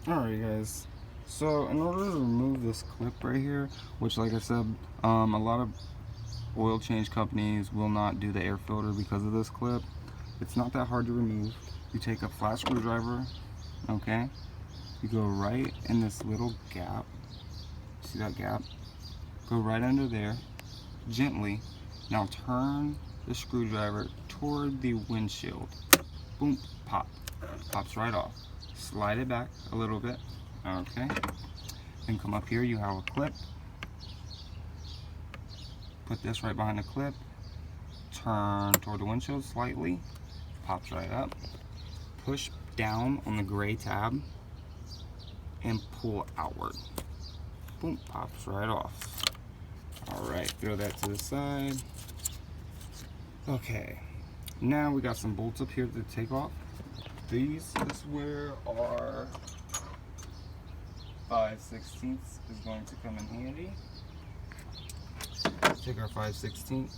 Alright guys, so in order to remove this clip right here, which like I said, a lot of oil change companies will not do the air filter because of this clip. It's not that hard to remove. You take a flat screwdriver, okay, you go right in this little gap, see that gap? Go right under there, gently. Now turn the screwdriver toward the windshield. Boom, pop, pops right off. Slide it back a little bit, okay. Then come up here, you have a clip. Put this right behind the clip. Turn toward the windshield slightly. Pops right up. Push down on the gray tab and pull outward. Boom, pops right off. Alright, throw that to the side. Okay, now we got some bolts up here to take off. These is where our 5/16 is going to come in handy. Take our 5/16.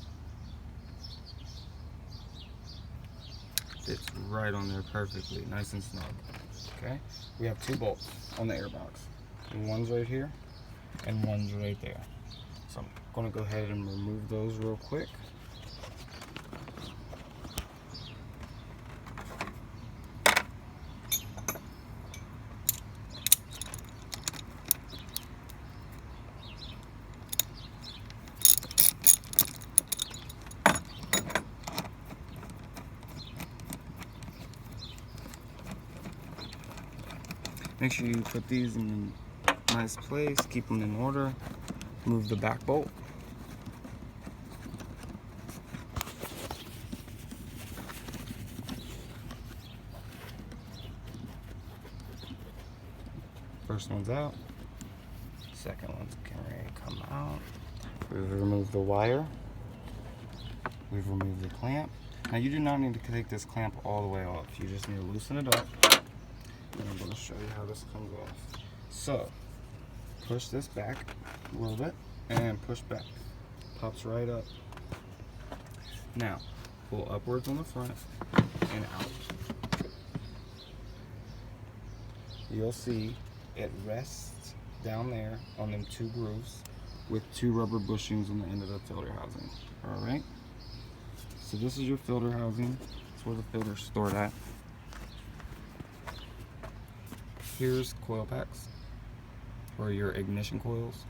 Fits right on there perfectly, nice and snug. Okay, we have two bolts on the airbox. One's right here and one's right there. So I'm going to go ahead and remove those real quick. Make sure you put these in a nice place, keep them in order. Move the back bolt. First one's out. Second one's getting ready to come out. We've removed the wire. We've removed the clamp. Now you do not need to take this clamp all the way off. You just need to loosen it up. And I'm going to show you how this comes off. So, push this back a little bit and push back. Pops right up. Now, pull upwards on the front and out. You'll see it rests down there on them two grooves with two rubber bushings on the end of the filter housing. Alright? So this is your filter housing. That's where the filter's stored at. Here's coil packs for your ignition coils.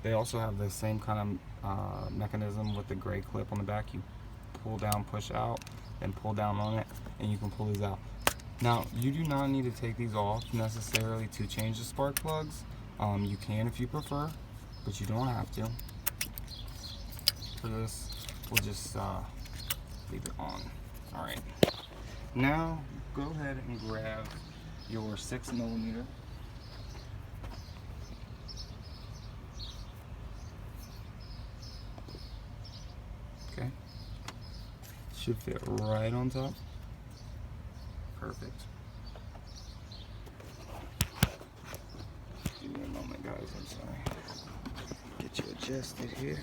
They also have the same kind of mechanism with the gray clip on the back. You pull down, push out, then pull down on it, and you can pull these out. Now, you do not need to take these off necessarily to change the spark plugs. You can if you prefer, but you don't have to. For this, we'll just leave it on. Alright. Now, go ahead and grab your 6mm. Okay. Should fit right on top. Perfect. Give me a moment, guys. I'm sorry. Get you adjusted here.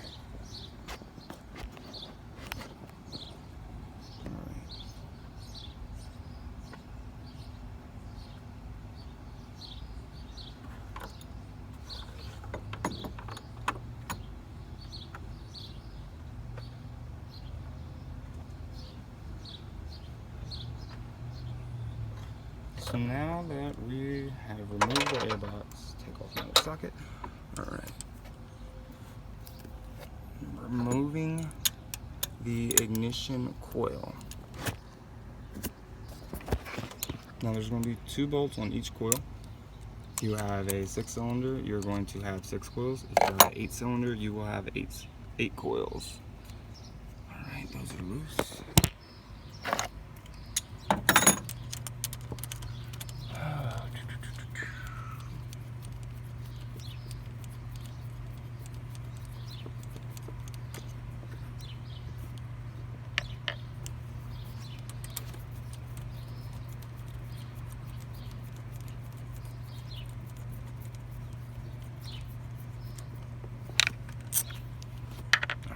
So now that we have removed the airbox, take off my socket. Alright. Removing the ignition coil. Now there's going to be two bolts on each coil. If you have a 6-cylinder, you're going to have 6 coils. If you have an 8-cylinder, you will have 8 coils. Alright, those are loose.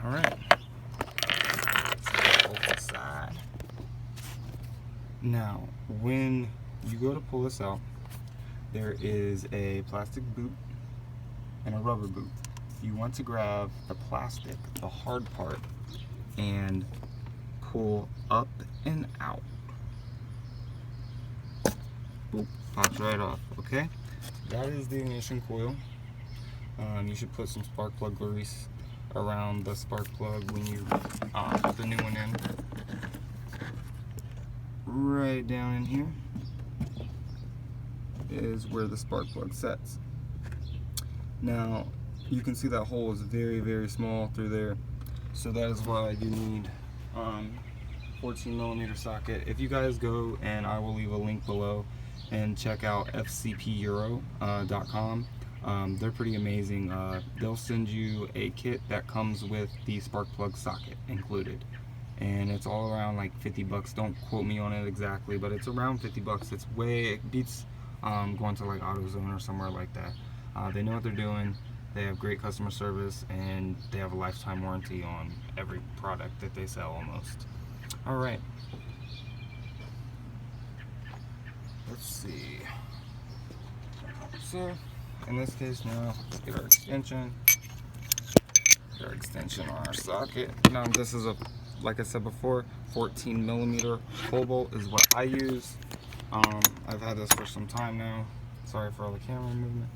Alright. Now, when you go to pull this out, there is a plastic boot and a rubber boot. You want to grab the plastic, the hard part, and pull up and out. Boop, pops right off, okay? That is the ignition coil. You should put some spark plug grease around the spark plug when you put the new one in. Right down in here is where the spark plug sets. Now, you can see that hole is very, very small through there. So that is why I do need 14mm socket. If you guys go, and I will leave a link below, and check out FCP Euro.com. They're pretty amazing. They'll send you a kit that comes with the spark plug socket included, and it's all around like 50 bucks. Don't quote me on it exactly, but it's around 50 bucks. It beats going to like AutoZone or somewhere like that. They know what they're doing. They have great customer service, and they have a lifetime warranty on every product that they sell almost. All right. Let's see. So, in this case now, let's get our extension. Get our extension on our socket. Now this is a, like I said before, 14mm pole bolt is what I use. I've had this for some time now. Sorry for all the camera movement.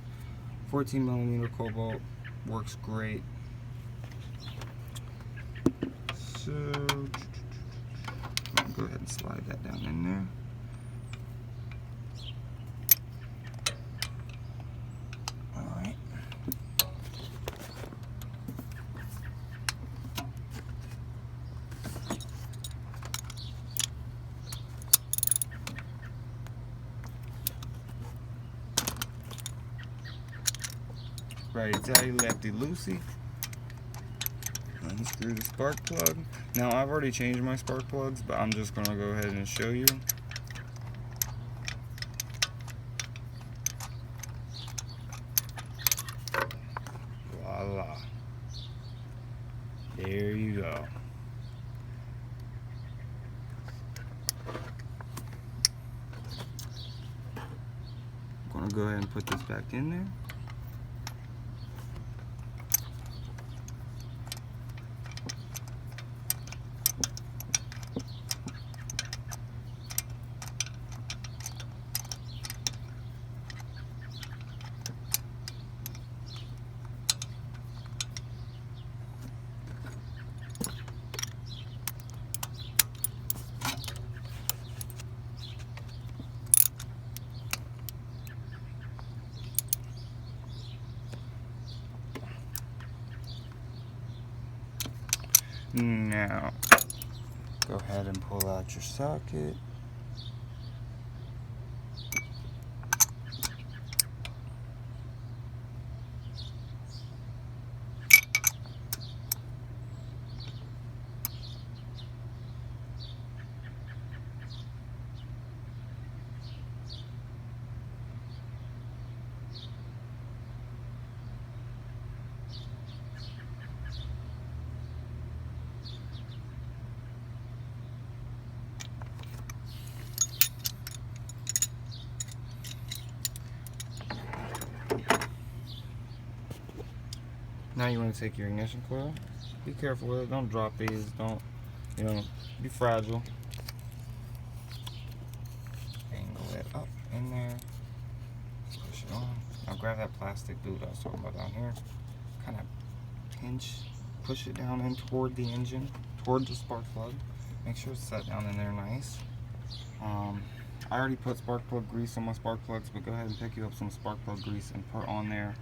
14mm coil bolt works great. So, I'll go ahead and slide that down in there. Alright. Righty-tighty, lefty-loosey. Unscrew the spark plug. Now, I've already changed my spark plugs, but I'm just going to go ahead and show you. Voila. There you go. I'm going to go ahead and put this back in there. Now, go ahead and pull out your socket. Now you want to take your ignition coil. Be careful with it. Don't drop these. Don't, be fragile. Angle it up in there. Push it on. Now grab that plastic boot I was talking about down here. Kind of push it down in toward the engine, toward the spark plug. Make sure it's set down in there nice. I already put spark plug grease on my spark plugs, but go ahead and pick you up some spark plug grease and put on there,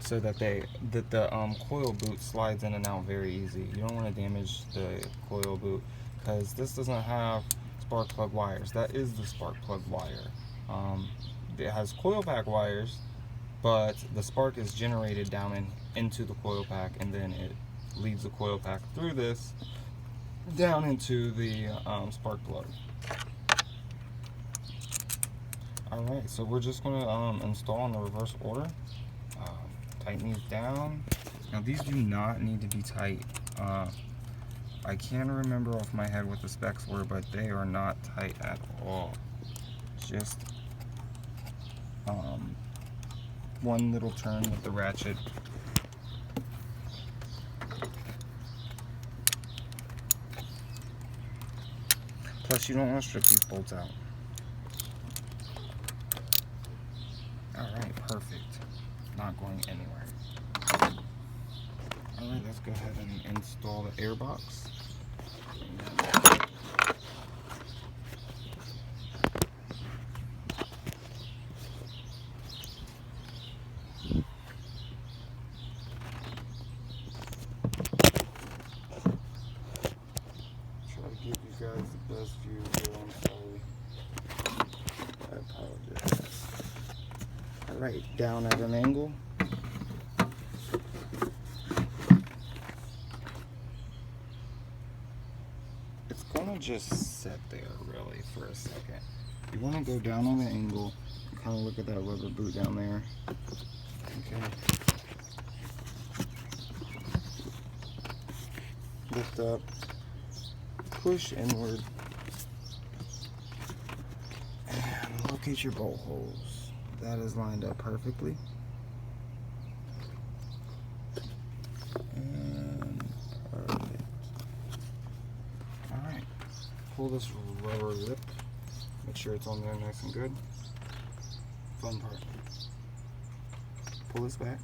so that the coil boot slides in and out very easy. You don't want to damage the coil boot, because this doesn't have spark plug wires. That is the spark plug wire. It has coil pack wires, but the spark is generated down into the coil pack, and then it leads the coil pack through this down into the spark plug. Alright, so we're just going to install in the reverse order. Tighten these down. Now these do not need to be tight. I can't remember off my head what the specs were, but they are not tight at all. just one little turn with the ratchet. Plus, you don't want to strip these bolts out. Alright, perfect. Not going anywhere. Alright, let's go ahead and install the air box. Try to give you guys the best view here, I'm sorry. I apologize. Alright, down at an angle. It's gonna just sit there really for a second. You wanna go down on the angle, kind of look at that rubber boot down there. Okay. Lift up, push inward, and locate your bolt holes. That is lined up perfectly. And perfect. Alright, pull this rubber lip. Make sure it's on there nice and good. Fun part. Pull this back.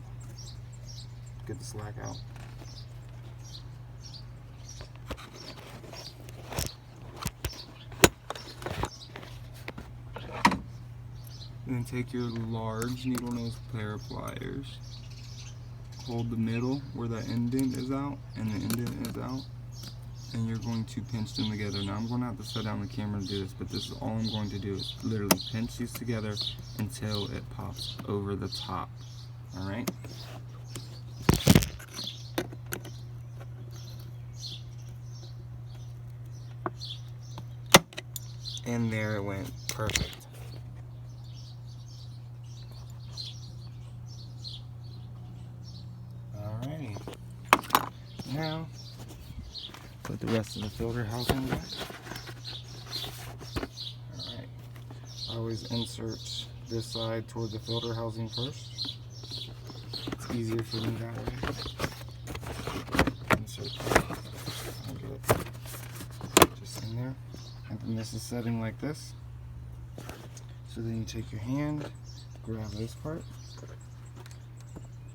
Get the slack out. Then take your large needle nose pair of pliers. Hold the middle where that indent is out and the indent is out. And you're going to pinch them together. Now I'm going to have to set down the camera to do this, but this is all I'm going to do is literally pinch these together until it pops over the top. Alright? And there it went. Perfect. Alrighty. Now, put the rest of the filter housing back. Alright. Always insert this side toward the filter housing first. It's easier for me that way. Insert that. I'll get it just in there. And then this is setting like this. So then you take your hand, grab this part,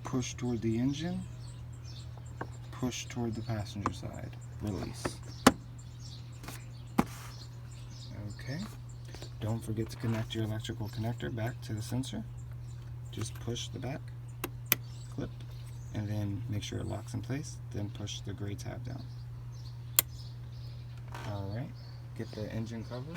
push toward the engine, push toward the passenger side, release. Okay. Don't forget to connect your electrical connector back to the sensor. Just push the back clip and then make sure it locks in place. Then push the gray tab down. Alright. Get the engine cover.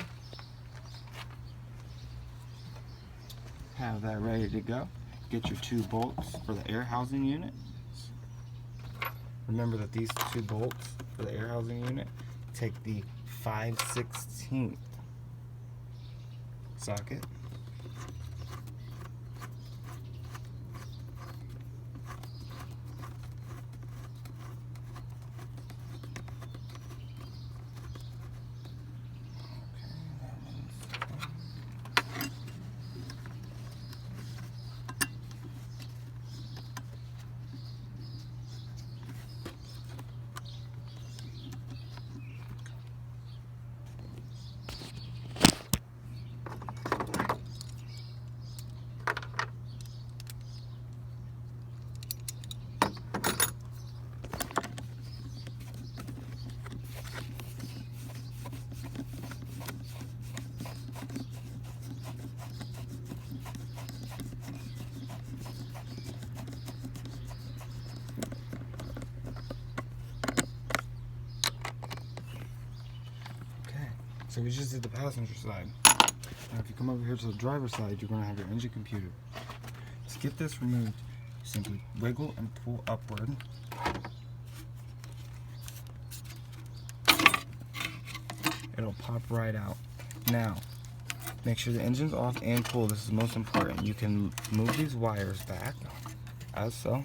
Have that ready to go. Get your 2 bolts for the air housing unit. Remember that these 2 bolts for the air housing unit take the 5/16 socket. So we just did the passenger side. Now if you come over here to the driver's side, you're going to have your engine computer. To get this removed, simply wiggle and pull upward. It'll pop right out. Now, make sure the engine's off and pull. This is most important. You can move these wires back, as so,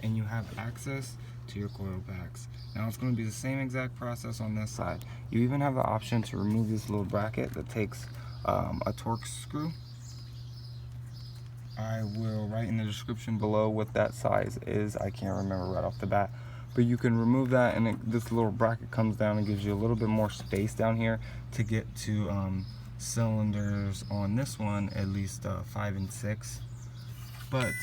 and you have access to your coil packs. Now it's going to be the same exact process on this side. You even have the option to remove this little bracket that takes a Torx screw. I will write in the description below what that size is. I can't remember right off the bat, but you can remove that, and this little bracket comes down and gives you a little bit more space down here to get to cylinders on this one, at least 5 and 6. But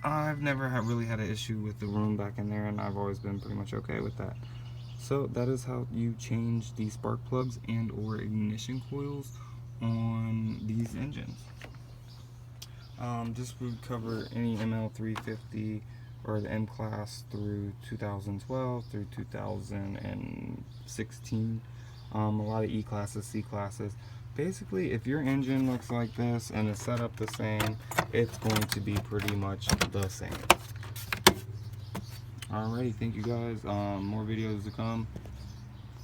I've never really had an issue with the room back in there, and I've always been pretty much okay with that. So that is how you change the spark plugs and or ignition coils on these engines. This would cover any ML350 or the M class through 2012 through 2016. A lot of E classes, C classes. Basically, if your engine looks like this and is set up the same, it's going to be pretty much the same. Alrighty, thank you guys. More videos to come.